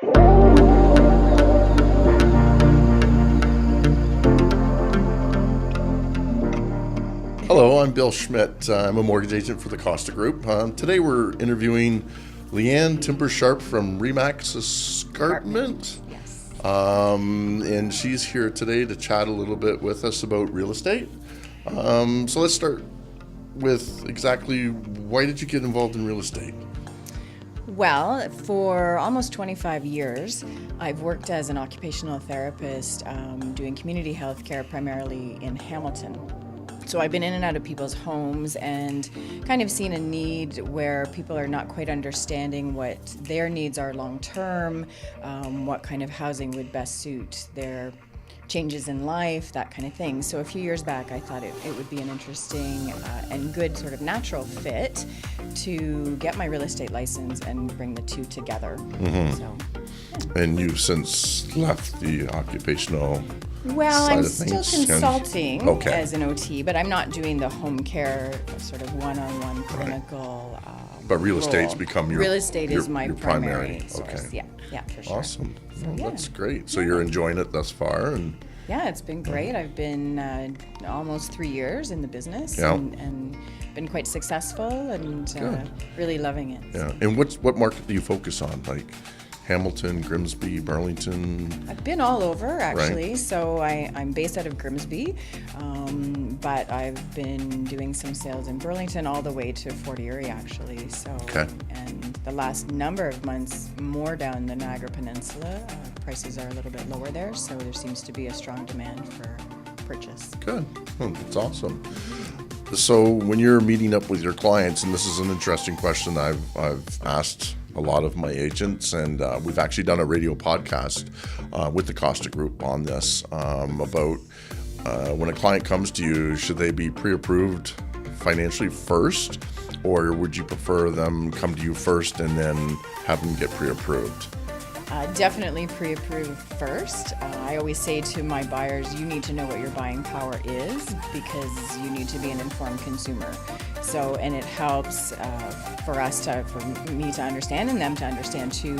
Hello, I'm Bill Schmidt. I'm a mortgage agent for the Costa Group. Today we're interviewing Lianne Timber Sharp from Remax Escarpment. Yes. And she's here today to chat a little bit with us about real estate. So let's start with exactly why did you get involved in real estate? Well, for almost 25 years, I've worked as an occupational therapist doing community health care primarily in Hamilton. So I've been in and out of people's homes and kind of seen a need where people are not quite understanding what their needs are long term, what kind of housing would best suit their changes in life, that kind of thing. So a few years back, I thought it would be an interesting and good sort of natural fit to get my real estate license and bring the two together. Mm-hmm. So, And you've since left the occupational well, side I'm of still things. consulting Okay. as an OT, but I'm not doing the home care sort of one-on-one clinical. But real estate's role. become your real estate is my your primary source. Okay. Yeah, for sure. Awesome. So, Well, yeah. That's great. So you're enjoying it thus far, and Yeah, it's been great. I've been almost 3 years in the business Yeah. and been quite successful and really loving it. yeah. And what market do you focus on? Like Hamilton, Grimsby, Burlington? I've been all over actually. So I'm based out of Grimsby, but I've been doing some sales in Burlington all the way to Fort Erie actually. So Okay. and the last number of months more down the Niagara Peninsula. Prices are a little bit lower there, so there seems to be a strong demand for purchase. Good. Oh, that's awesome. So when you're meeting up with your clients, and this is an interesting question I've asked a lot of my agents, and we've actually done a radio podcast with the Costa Group on this about when a client comes to you, should they be pre-approved financially first, or would you prefer them come to you first and then have them get pre-approved? Definitely pre-approved first. I always say to my buyers, you need to know what your buying power is because you need to be an informed consumer. So, and it helps for me to understand and them to understand too,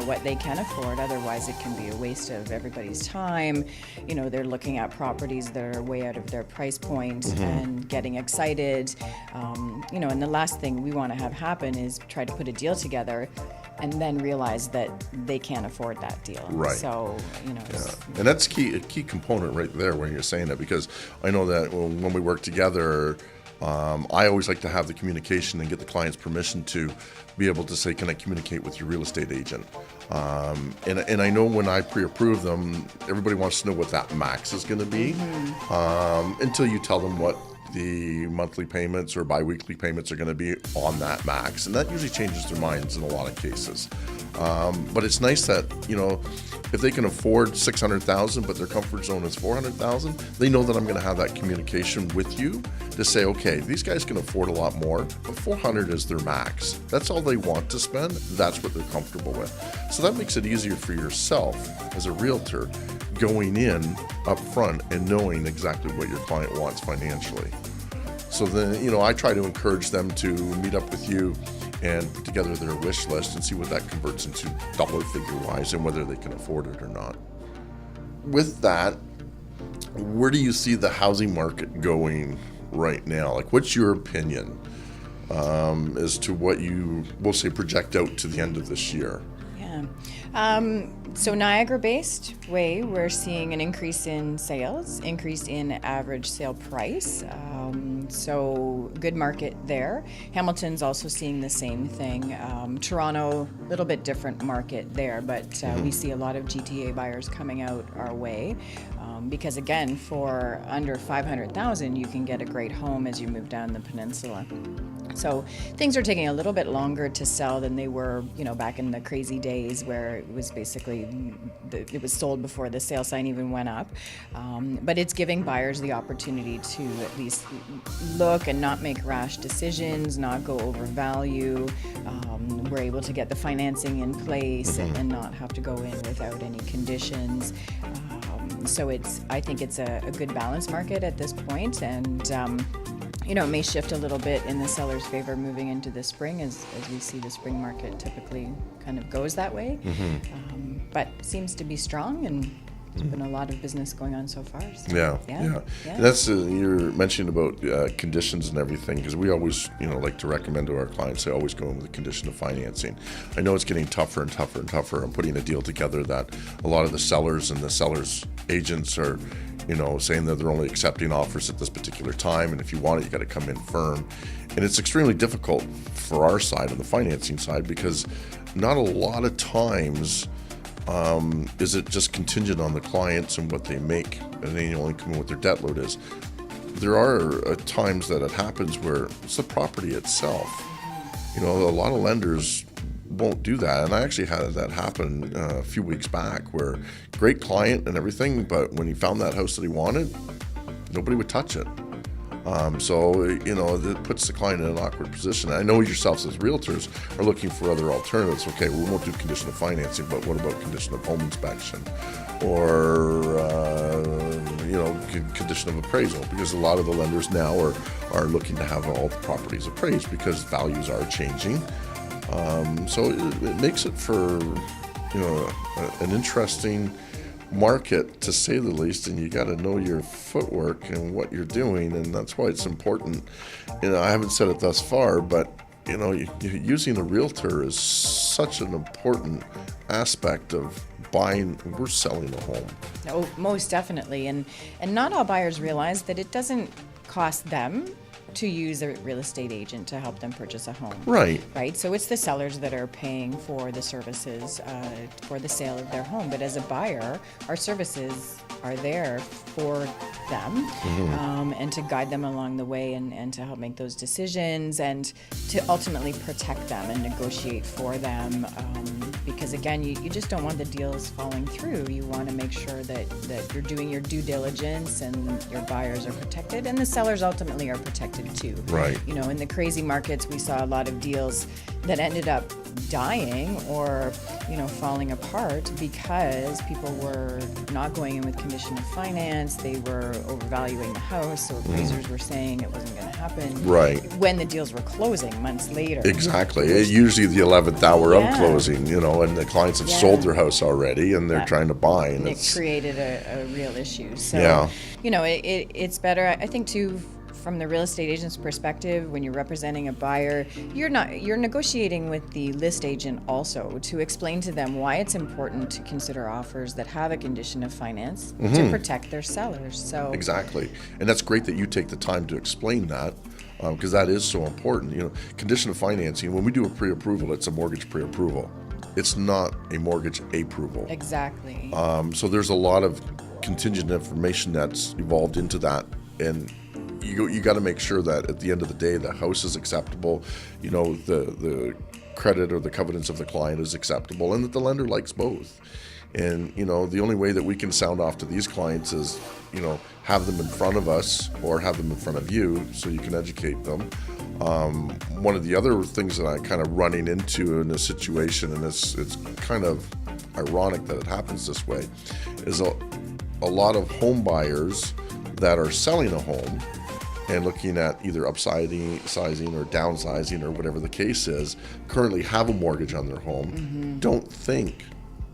what they can afford. Otherwise, it can be a waste of everybody's time. They're looking at properties that are way out of their price point and getting excited. And the last thing we want to have happen is try to put a deal together and then realize that they can't afford that deal. Right. So, And that's a key component right there when you're saying that, because I know that when we work together, I always like to have the communication and get the client's permission to be able to say, can I communicate with your real estate agent? And I know when I pre-approve them, everybody wants to know what that max is going to be until you tell them what the monthly payments or bi-weekly payments are going to be on that max, and that usually changes their minds in a lot of cases. But it's nice that if they can afford $600,000 but their comfort zone is $400,000, they know that I'm going to have that communication with you to say, okay, these guys can afford a lot more, but $400 is their max. That's all they want to spend. That's what they're comfortable with. So that makes it easier for yourself as a realtor going in up front and knowing exactly what your client wants financially. So then, I try to encourage them to meet up with you and put together their wish list and see what that converts into dollar figure wise and whether they can afford it or not. With that, where do you see the housing market going right now? Like, what's your opinion as to what you will say project out to the end of this year? Yeah. So Niagara-based way, we're seeing an increase in sales, increase in average sale price. So good market there. Hamilton's also seeing the same thing. Toronto, a little bit different market there, but we see a lot of GTA buyers coming out our way. Because again, for under $500,000, you can get a great home as you move down the peninsula. So things are taking a little bit longer to sell than they were, back in the crazy days where it was basically, it was sold before the sale sign even went up. But it's giving buyers the opportunity to at least look and not make rash decisions, not go over value. We're able to get the financing in place and not have to go in without any conditions. So I think it's a good balance market at this point, and it may shift a little bit in the seller's favor moving into the spring as we see the spring market typically kind of goes that way. But seems to be strong, and there's been a lot of business going on so far. So, yeah. That's you're mentioning about conditions and everything, because we always, like to recommend to our clients, they always go in with a condition of financing. I know it's getting tougher and tougher and tougher on putting a deal together that a lot of the sellers and the sellers' agents are, saying that they're only accepting offers at this particular time, and if you want it, you got to come in firm. And it's extremely difficult for our side, on the financing side, because not a lot of times is it just contingent on the clients and what they make, and then you only come in what their debt load is. There are times that it happens where it's the property itself. A lot of lenders won't do that, and I actually had that happen a few weeks back, where great client and everything, but when he found that house that he wanted, nobody would touch it. So it puts the client in an awkward position. I know yourselves as realtors are looking for other alternatives. Okay, we won't do condition of financing, but what about condition of home inspection, or condition of appraisal? Because a lot of the lenders now are looking to have all the properties appraised because values are changing. So it makes it for an interesting market, to say the least, and you got to know your footwork and what you're doing, and that's why it's important. I haven't said it thus far, but using a realtor is such an important aspect of buying or selling a home. Oh, most definitely, and not all buyers realize that it doesn't cost them to use a real estate agent to help them purchase a home. Right. So it's the sellers that are paying for the services for the sale of their home. But as a buyer, our services are there for them, and to guide them along the way, and to help make those decisions, and to ultimately protect them and negotiate for them. Because again, you just don't want the deals falling through. You want to make sure that you're doing your due diligence, and your buyers are protected, and the sellers ultimately are protected too. Right. In the crazy markets, we saw a lot of deals that ended up dying or falling apart because people were not going in with condition of finance. They were overvaluing the house, so appraisers were saying it wasn't going to happen. Right. When the deals were closing months later. Exactly. Usually the 11th hour of closing, and the clients have sold their house already, and they're trying to buy, and it created a real issue. So it's better, I think, too, from the real estate agent's perspective, when you're representing a buyer, you're negotiating with the list agent also to explain to them why it's important to consider offers that have a condition of finance to protect their sellers. So exactly, and that's great that you take the time to explain that, because that is so important. Condition of financing, when we do a pre-approval, it's a mortgage pre-approval. It's not a mortgage approval. Exactly. So there's a lot of contingent information that's evolved into that, and you got to make sure that at the end of the day, the house is acceptable, the credit or the covenants of the client is acceptable, and that the lender likes both. And, the only way that we can sound off to these clients is, have them in front of us or have them in front of you so you can educate them. One of the other things that I'm kind of running into in this situation, and it's kind of ironic that it happens this way, is a lot of home buyers that are selling a home and looking at either upsizing or downsizing or whatever the case is, currently have a mortgage on their home, don't think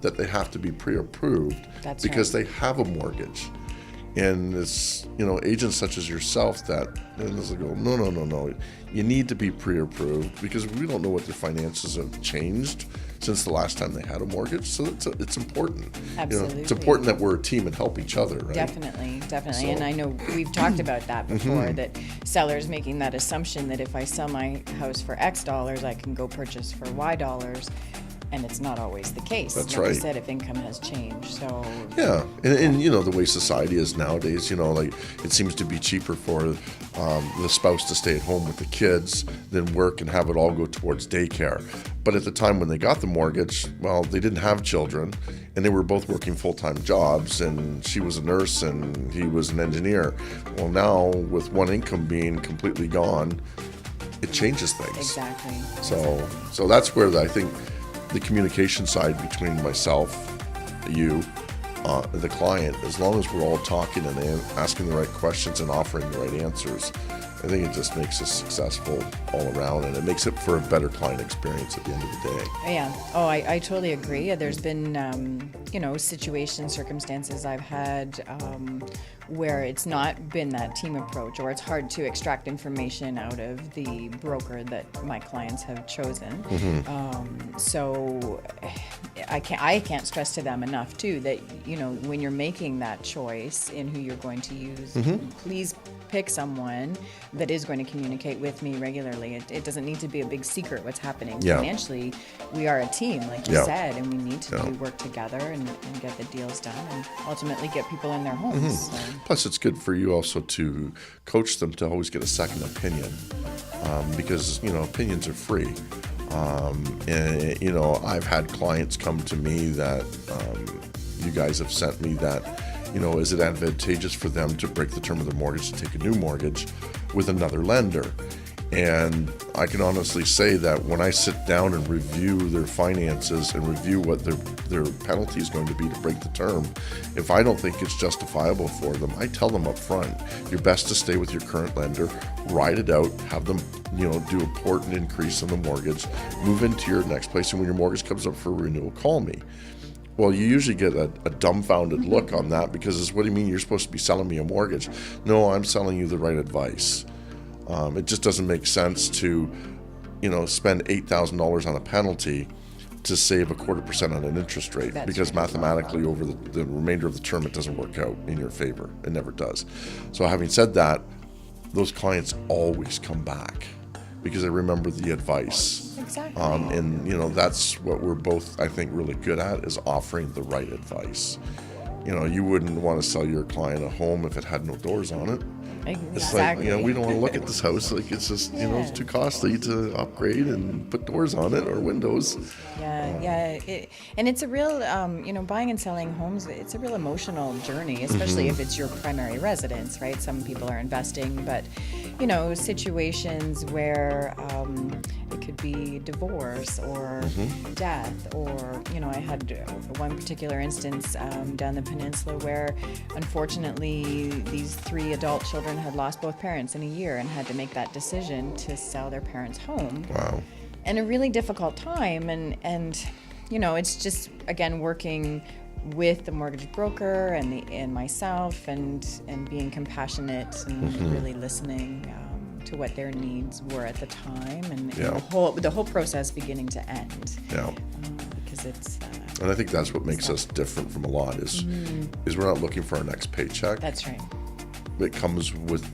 that they have to be pre-approved because they have a mortgage. And it's, agents such as yourself that go, no, you need to be pre-approved, because we don't know what their finances have changed since the last time they had a mortgage. So it's important. Absolutely. It's important that we're a team and help each other, right? Definitely. So. And I know we've talked about that before, that sellers making that assumption that if I sell my house for X dollars, I can go purchase for Y dollars. And it's not always the case. That's like right. you said, if income has changed, so. Yeah, and the way society is nowadays, like it seems to be cheaper for the spouse to stay at home with the kids than work and have it all go towards daycare. But at the time when they got the mortgage, well, they didn't have children, and they were both working full-time jobs, and she was a nurse and he was an engineer. Well, now with one income being completely gone, it changes things. Exactly. So that's where I think the communication side between myself, you, the client, as long as we're all talking and asking the right questions and offering the right answers, I think it just makes us successful all around, and it makes it for a better client experience at the end of the day. Yeah. Oh, I totally agree. There's been, situations, circumstances I've had where it's not been that team approach, or it's hard to extract information out of the broker that my clients have chosen. So I can't stress to them enough too that, when you're making that choice in who you're going to use, please pick someone that is going to communicate with me regularly. It doesn't need to be a big secret what's happening. Financially, we are a team, like you said, and we need to work together and get the deals done and ultimately get people in their homes. So. Plus, it's good for you also to coach them to always get a second opinion, because, opinions are free. And, I've had clients come to me that you guys have sent me that, is it advantageous for them to break the term of their mortgage to take a new mortgage with another lender? And I can honestly say that when I sit down and review their finances and review what their penalty is going to be to break the term, if I don't think it's justifiable for them, I tell them up front, you're best to stay with your current lender, ride it out, have them, do a port and increase on the mortgage, move into your next place, and when your mortgage comes up for renewal, call me. Well, you usually get a dumbfounded look on that, because it's, what do you mean you're supposed to be selling me a mortgage? No, I'm selling you the right advice. It just doesn't make sense to, spend $8,000 on a penalty to save 0.25% on an interest rate. That's because right. mathematically over the remainder of the term, it doesn't work out in your favor. It never does. So having said that, those clients always come back because they remember the advice. Exactly. And, that's what we're both, I think, really good at, is offering the right advice. You wouldn't want to sell your client a home if it had no doors on it. It's like, we don't want to look at this house. Like, it's just, it's too costly to upgrade and put doors on it or windows. And it's a real, buying and selling homes, it's a real emotional journey, especially if it's your primary residence, right? Some people are investing, but, situations where it could be divorce or death, or, I had one particular instance down the peninsula where, unfortunately, these 3 adult children had lost both parents in a year and had to make that decision to sell their parents' home. Wow. And a really difficult time, and it's just, again, working with the mortgage broker and myself and being compassionate and really listening to what their needs were at the time, and the whole process beginning to end. Because it's and I think that's what makes us different from a lot is we're not looking for our next paycheck. That's right. It comes with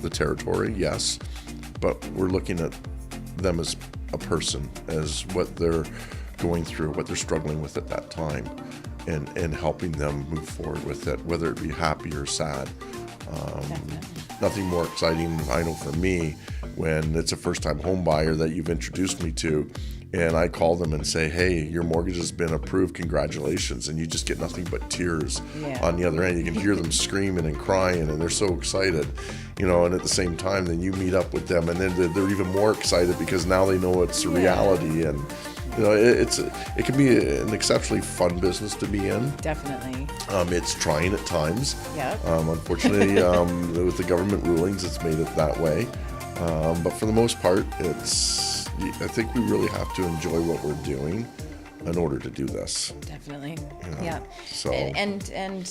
the territory, yes, but we're looking at them as a person, as what they're going through, what they're struggling with at that time, and helping them move forward with it, whether it be happy or sad. Nothing more exciting, I know, for me, when it's a first-time home buyer that you've introduced me to, and I call them and say, hey, your mortgage has been approved, congratulations, and you just get nothing but tears on the other end. You can hear them screaming and crying, and they're so excited, and at the same time, then you meet up with them, and then they're even more excited because now they know it's a reality, and it can be an exceptionally fun business to be in. Definitely. It's trying at times. Yep. Unfortunately, with the government rulings, it's made it that way. But for the most part, I think we really have to enjoy what we're doing in order to do this. Definitely. So and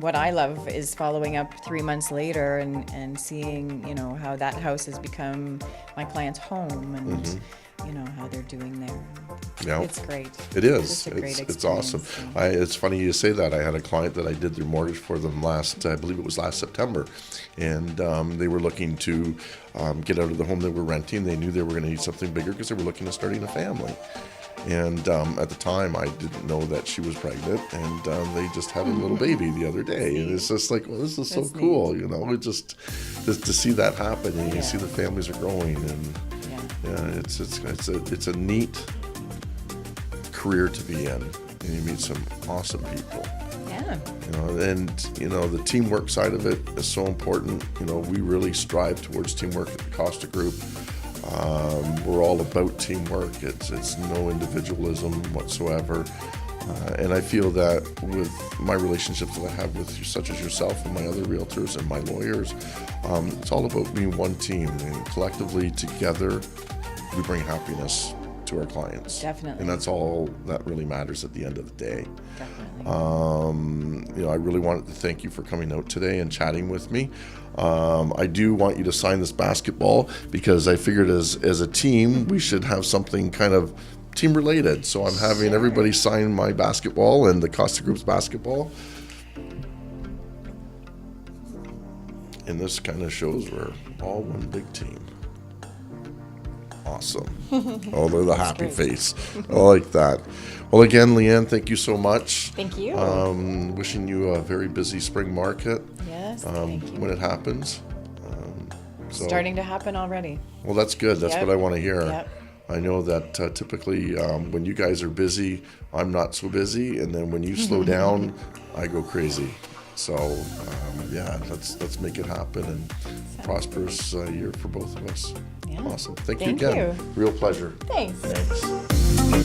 what I love is following up 3 months later and seeing how that house has become my client's home, and how they're doing there. It's great. It is. It's awesome. It's funny you say that. I had a client that I did their mortgage for them I believe it was last September, and they were looking to get out of the home they were renting. They knew they were going to need something bigger because they were looking at starting a family. And at the time, I didn't know that she was pregnant, and they just had a little baby the other day. And it's just like, well, this is so cool, It just to see that happen, and you see the families are growing, and it's a neat career to be in, and you meet some awesome people. And the teamwork side of it is so important. We really strive towards teamwork at the Costa Group. We're all about teamwork. It's no individualism whatsoever. And I feel that with my relationships that I have with such as yourself and my other realtors and my lawyers, it's all about being one team, and collectively together we bring happiness to our clients. Definitely. And that's all that really matters at the end of the day. Definitely. I really wanted to thank you for coming out today and chatting with me. I do want you to sign this basketball because I figured as a team we should have something kind of team related. So I'm having everybody sign my basketball and the Costa Group's basketball. And this kind of shows we're all one big team. Awesome. Oh, they're the happy great. face. I like that. Well, again, Lianne, thank you so much. Thank you. Wishing you a very busy spring market Yes, thank you. when it happens. Starting to happen already. Well, that's good. That's Yep. what I want to hear. Yep. I know that typically when you guys are busy, I'm not so busy, and then when you slow down, I go crazy. So yeah, let's make it happen and prosperous year for both of us. Yeah. Awesome. Thank you Thank again. you. Real pleasure. Thanks. Thanks.